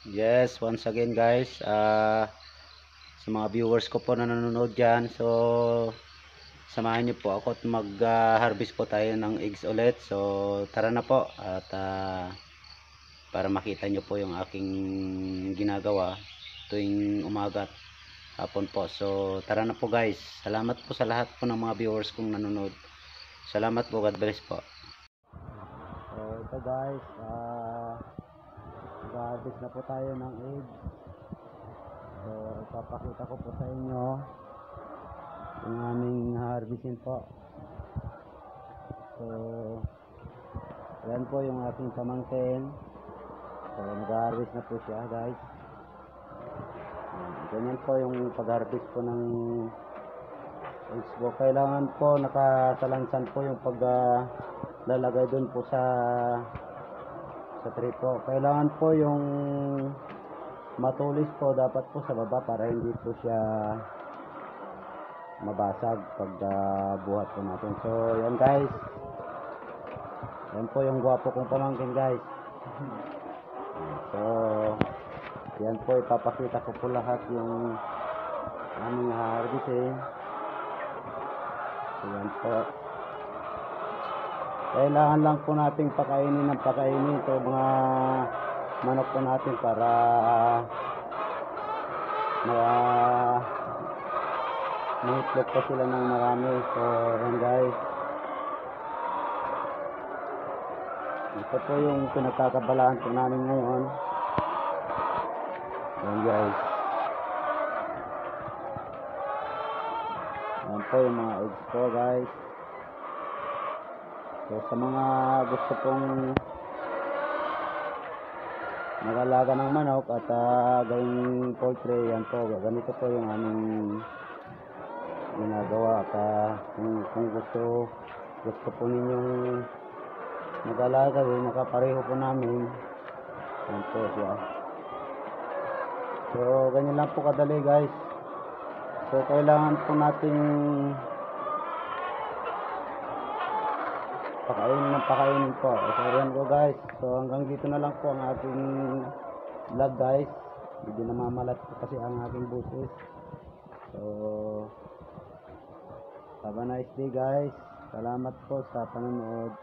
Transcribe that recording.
Yes, once again guys, sa mga viewers ko po na nanonood dyan, so samahan niyo po ako at mag-harvest po tayo ng eggs ulit. So tara na po at para makita niyo po yung aking ginagawa tuwing umaga at hapon po. So tara na po guys, salamat po sa lahat po ng mga viewers kong nanonood. Salamat po, God bless po. So ito guys, mag-harvest na po tayo ng eggs. So ipapakita ko po sa inyo yung aming harvestin po. So yan po yung aking pamangkin. So nag-harvest na po siya guys. Ganyan po yung pag-harvest po ng eggs po. Kailangan po nakasalansan po yung paglalagay dun po sa tray po. Kailangan po yung matulis po dapat po sa baba para hindi po siya mabasag pag buhat po natin. So yan guys, yan po yung gwapo kong pamangkin guys. So yan po, ipapakita ko po lahat yung aming harvesting. So yan po, kailangan lang po nating pakainin ng pakainin ito mga manok po natin para maitlog pa sila ng marami. So yan guys, ito po yung pinagkakabalaan po namin ngayon. Yan guys, yan po yung mga eggs po guys. So sa mga gusto pong mag-alaga ng manok at gawing poultry, yan po, ganito po yung aming ginagawa. At kung gusto po ninyong mag-alaga, nakapareho po namin. Yan po siya. So ganyan lang po kadali guys. So kailangan po nating pakainin po. So yan po guys. So hanggang dito na lang po ang ating vlog guys. Hindi namamalat po kasi ang aking buses. So have a nice day guys. Salamat po sa panonood.